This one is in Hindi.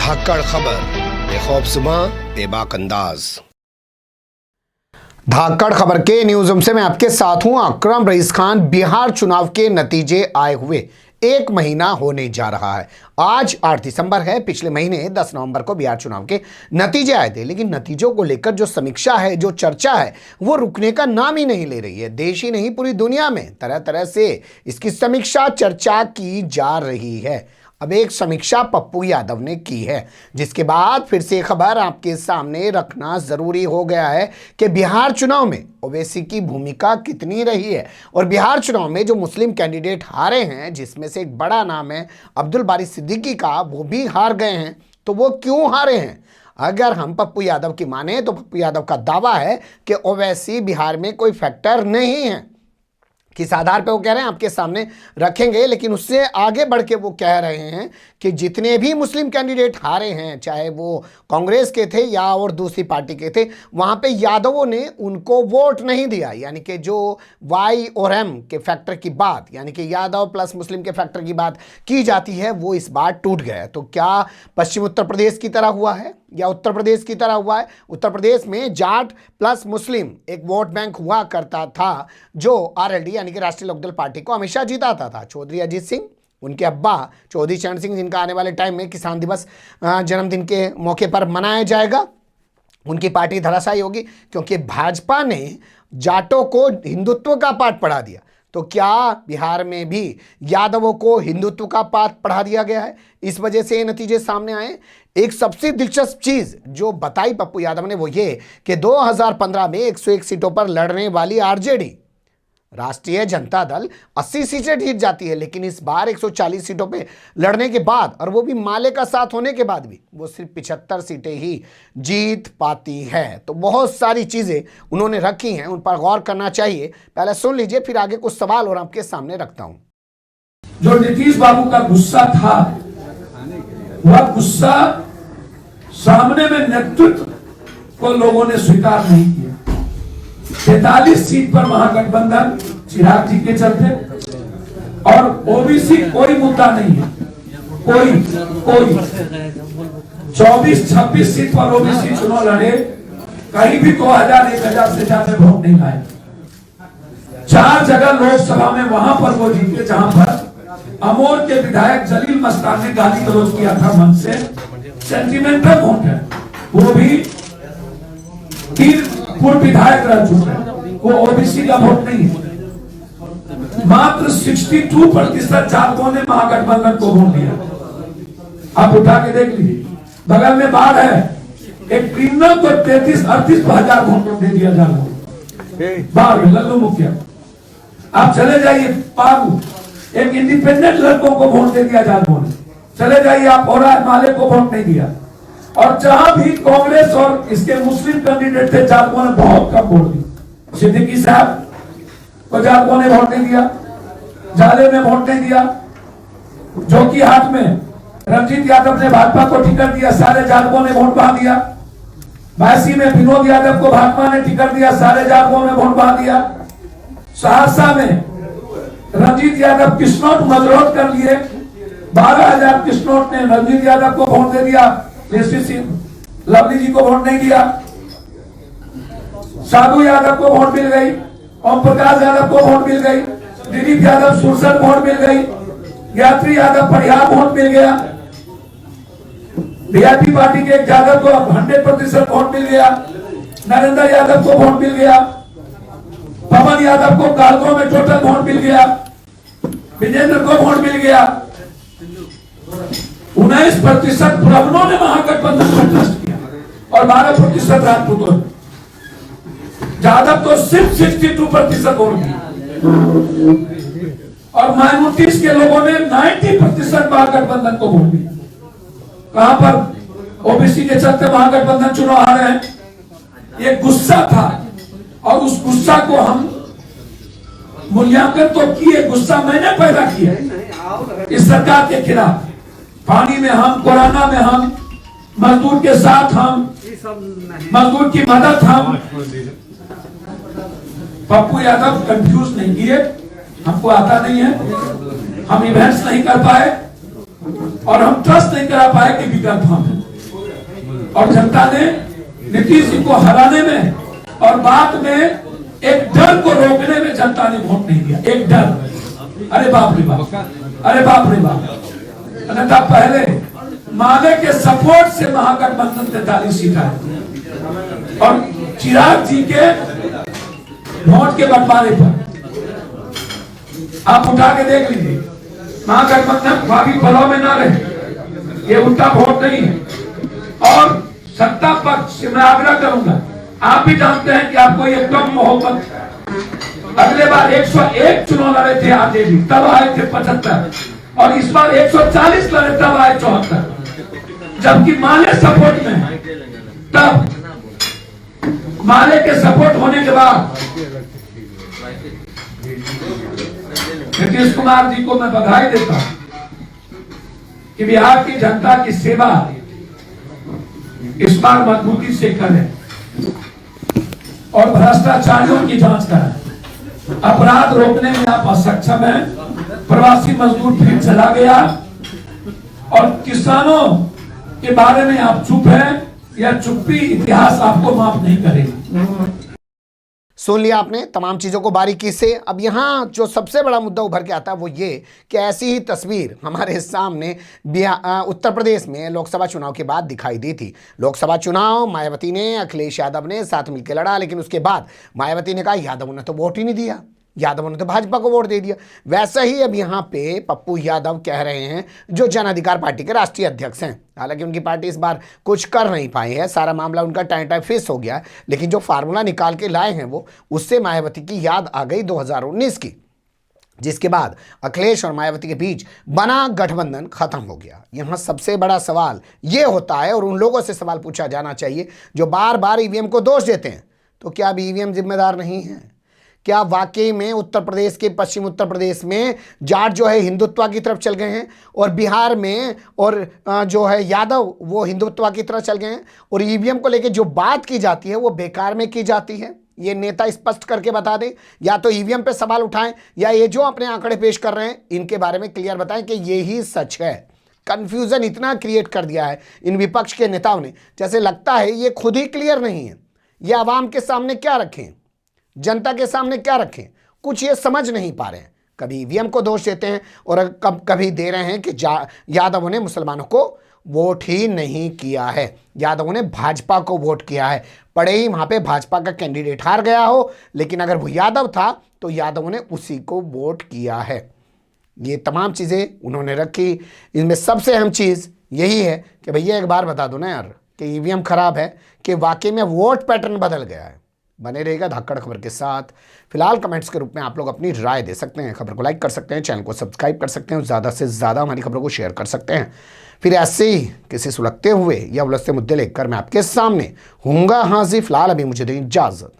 धाकड़ खबर बेखौफ सुबह बेबाक अंदाज। धाकड़ खबर के न्यूज़ रूम से मैं आपके साथ हूं अकरम रईस खान। बिहार चुनाव के नतीजे आए हुए 1 महीना होने जा रहा है। आज 8 दिसंबर है। पिछले महीने 10 नवंबर को बिहार चुनाव के नतीजे आए थे, लेकिन नतीजों को लेकर जो समीक्षा है, जो चर्चा है, वो रुकने का नाम ही नहीं ले रही है। देश ही नहीं, पूरी दुनिया में तरह तरह से इसकी समीक्षा चर्चा की जा रही है। अब एक समीक्षा पप्पू यादव ने की है, जिसके बाद फिर से खबर आपके सामने रखना जरूरी हो गया है कि बिहार चुनाव में ओवैसी की भूमिका कितनी रही है। और बिहार चुनाव में जो मुस्लिम कैंडिडेट हारे हैं, जिसमें से एक बड़ा नाम है अब्दुल बारी सिद्दीकी का, वो भी हार गए हैं। तो वो क्यों हारे हैं? अगर हम पप्पू यादव की माने तो पप्पू यादव का दावा है कि ओवैसी बिहार में कोई फैक्टर नहीं है। किस आधार पे वो कह रहे हैं आपके सामने रखेंगे, लेकिन उससे आगे बढ़ के वो कह रहे हैं कि जितने भी मुस्लिम कैंडिडेट हारे हैं, चाहे वो कांग्रेस के थे या और दूसरी पार्टी के थे, वहां पे यादवों ने उनको वोट नहीं दिया। यानी कि जो वाई और एम के फैक्टर की बात, यानी कि यादव प्लस मुस्लिम के फैक्टर की बात की जाती है, वो इस बार टूट गया। तो क्या पश्चिम उत्तर प्रदेश की तरह हुआ है या उत्तर प्रदेश की तरह हुआ है? उत्तर प्रदेश में जाट प्लस मुस्लिम एक वोट बैंक हुआ करता था, जो आरएलडी यानी कि राष्ट्रीय लोकदल पार्टी को हमेशा जिताता था। चौधरी अजीत सिंह, उनके अब्बा चौधरी चरण सिंह, जिनका आने वाले टाइम में किसान दिवस जन्मदिन के मौके पर मनाया जाएगा, उनकी पार्टी धराशायी होगी, क्योंकि भाजपा ने जाटों को हिंदुत्व का पाठ पढ़ा दिया। तो क्या बिहार में भी यादवों को हिंदुत्व का पाठ पढ़ा दिया गया है? इस वजह से ये नतीजे सामने आए। एक सबसे दिलचस्प चीज जो बताई पप्पू यादव ने, वो ये कि 2015 में 101 सीटों पर लड़ने वाली आरजेडी, राष्ट्रीय जनता दल 80 सीटें जीत जाती है, लेकिन इस बार 140 सीटों पे लड़ने के बाद, और वो भी माले का साथ होने के बाद भी, वो सिर्फ 75 सीटें ही जीत पाती है। तो बहुत सारी चीजें उन्होंने रखी हैं, उन पर गौर करना चाहिए। पहले सुन लीजिए, फिर आगे कुछ सवाल और आपके सामने रखता हूं। जो नीतीश बाबू का गुस्सा था, वह गुस्सा सामने में नेतृत्व को लोगों ने स्वीकार नहीं किया। 43 सीट पर महागठबंधन चिराग जी के चलते, और ओबीसी कोई मुद्दा नहीं है, कोई 24-26 सीट पर ओबीसी चुनाव लड़े, कहीं भी 2000-1000 से ज्यादा वोट नहीं लाए। 4 जगह लोकसभा में वहां पर वो जीते जहां पर अमोर के विधायक जलील मस्तान ने गाली गलौज किया था मन से। सेंटिमेंटल वोट है, वो भी 3 पूर्व विधायक रह चुके हैं, वो ओबीसी का वोट नहीं है। मात्र 62% जातकों ने महागठबंधन को वोट दिया। आप उठा के देख लीजिए, बगल में बाढ़ है, एक क्रिमिनल को 33-38 हजार वोट दे दिया जाता। बाढ़ लल्लू मुखिया। आप चले जाइए पागू, एक इंडिपेंडेंट लड़कों को वोट दे दिया जातकों ने। चले जाइए आप और माले को वोट नहीं दिया। और जहां भी कांग्रेस और इसके मुस्लिम कैंडिडेट थे, जातकों ने बहुत कम वोट दी। सिद्दीकी साहब को जातकों ने वोट नहीं दिया, जाले में वोट नहीं दिया, जोकी हाट में रंजीत यादव ने भाजपा को टिकट दिया, सारे जातकों ने वोट बहा दिया। बायसी में विनोद यादव को भाजपा ने टिकट दिया, सारे जातकों ने वोट बहा दिया। सहरसा में रंजीत यादव किस्नौट मजरोट कर लिए, 12,000 किस्नौट ने रंजीत यादव को वोट दे दिया, लवली जी को वोट नहीं दिया। साधु यादव को वोट मिल गई, ओम प्रकाश यादव को वोट मिल गई, दिलीप यादव सुरसर वोट मिल गई, यात्री यादव परिहार वोट मिल गया, वीआईपी पार्टी के एक यादव को 100% वोट मिल गया, नरेंद्र यादव को वोट मिल गया, पवन यादव को कारगो में टोटल वोट मिल गया, विजेंद्र को वोट मिल गया। 19% ब्राह्मणों ने महागठबंधन को ट्रस्ट किया और 12% राजपूतों ने। यादव तो सिर्फ 62% वोट दिया, और माइनॉरिटीज के लोगों ने 90% महागठबंधन को वोट दिया। कहां पर ओबीसी के चलते महागठबंधन चुनाव आ रहे हैं। ये गुस्सा था, और उस गुस्सा को हम मूल्यांकन तो किए, गुस्सा मैंने पैदा किया इस सरकार के खिलाफ। पानी में हम, कोरोना में हम, मजदूर के साथ हम, मजदूर की मदद हम। पप्पू यादव कंफ्यूज नहीं किए, हमको आता नहीं है, हम इवेंट्स नहीं कर पाए, और हम ट्रस्ट नहीं करा पाए कि विकल्प हम हैं। और जनता ने नीतीश जी को हराने में और बाद में एक डर को रोकने में जनता ने वोट नहीं दिया। एक डर, अरे बाप रे बाप, अरे बाप रे बाप। अन्यथा पहले माले के सपोर्ट से महागठबंधन 43 सीट आए और चिराग जी के वोट के बंटवारे पर आप उठा के देख लीजिए, महागठबंधन भावी फलों में ना रहे, ये उनका वोट नहीं है। और सत्ता पक्ष से मैं आग्रह करूंगा, आप भी जानते हैं कि आपको ये कम मोहब्बत। अगले बार 101 चुनाव लड़े थे आरजेडी, तब आए थे 75, और इस बार 140 लड़े तब आए 74, जबकि माले सपोर्ट में। तब माले के सपोर्ट होने के बाद नीतीश कुमार जी को मैं बधाई देता हूं कि बिहार की जनता की सेवा इस बार मजबूती से करें और भ्रष्टाचारियों की जांच करें। अपराध रोकने में आप असक्षम हैं, प्रवासी मजदूर फिर चला गया, और किसानों के बारे में आप चुप हैं। यह चुप्पी इतिहास आपको माफ नहीं करेगी। सुन लिया आपने तमाम चीज़ों को बारीकी से। अब यहाँ जो सबसे बड़ा मुद्दा उभर के आता है वो ये कि ऐसी ही तस्वीर हमारे सामने उत्तर प्रदेश में लोकसभा चुनाव के बाद दिखाई दी थी। लोकसभा चुनाव मायावती ने, अखिलेश यादव ने साथ मिलकर लड़ा, लेकिन उसके बाद मायावती ने कहा यादव ने तो वोट ही नहीं दिया, यादव ने तो भाजपा को वोट दे दिया। वैसा ही अब यहाँ पे पप्पू यादव कह रहे हैं, जो जन अधिकार पार्टी के राष्ट्रीय अध्यक्ष हैं। हालांकि उनकी पार्टी इस बार कुछ कर नहीं पाई है, सारा मामला उनका टाइम फिक्स हो गया, लेकिन जो फार्मूला निकाल के लाए हैं वो, उससे मायावती की याद आ गई 2019 की, जिसके बाद अखिलेश और मायावती के बीच बना गठबंधन खत्म हो गया। यहाँ सबसे बड़ा सवाल ये होता है, और उन लोगों से सवाल पूछा जाना चाहिए जो बार बार ईवीएम को दोष देते हैं, तो क्या अब ईवीएम जिम्मेदार नहीं है? क्या वाकई में उत्तर प्रदेश के, पश्चिम उत्तर प्रदेश में जाट जो है हिंदुत्व की तरफ चल गए हैं, और बिहार में और जो है यादव वो हिंदुत्व की तरफ चल गए हैं, और ईवीएम को लेकर जो बात की जाती है वो बेकार में की जाती है? ये नेता स्पष्ट करके बता दें, या तो ईवीएम पे सवाल उठाएं, या ये जो अपने आंकड़े पेश कर रहे हैं इनके बारे में क्लियर बताएं कि ये ही सच है। कंफ्यूजन इतना क्रिएट कर दिया है इन विपक्ष के नेताओं ने, जैसे लगता है ये खुद ही क्लियर नहीं है। ये आवाम के सामने क्या रखें, जनता के सामने क्या रखें, कुछ ये समझ नहीं पा रहे हैं। कभी ईवीएम को दोष देते हैं और कभी दे रहे हैं कि यादवों ने मुसलमानों को वोट ही नहीं किया है, यादवों ने भाजपा को वोट किया है। पड़े ही वहां पे भाजपा का कैंडिडेट हार गया हो, लेकिन अगर वो यादव था तो यादवों ने उसी को वोट किया है। ये तमाम चीज़ें उन्होंने रखी। इनमें सबसे अहम चीज़ यही है कि भैया एक बार बता दो ना यार कि ईवीएम खराब है कि वाकई में वोट पैटर्न बदल गया है। बने रहेगा धाकड़ खबर के साथ। फिलहाल कमेंट्स के रूप में आप लोग अपनी राय दे सकते हैं, खबर को लाइक कर सकते हैं, चैनल को सब्सक्राइब कर सकते हैं, ज़्यादा से ज़्यादा हमारी खबरों को शेयर कर सकते हैं। फिर ऐसे ही किसी सुलगते हुए या उलझते मुद्दे लेकर मैं आपके सामने हूँगा हाजिर। फिलहाल अभी मुझे दें इजाज़त।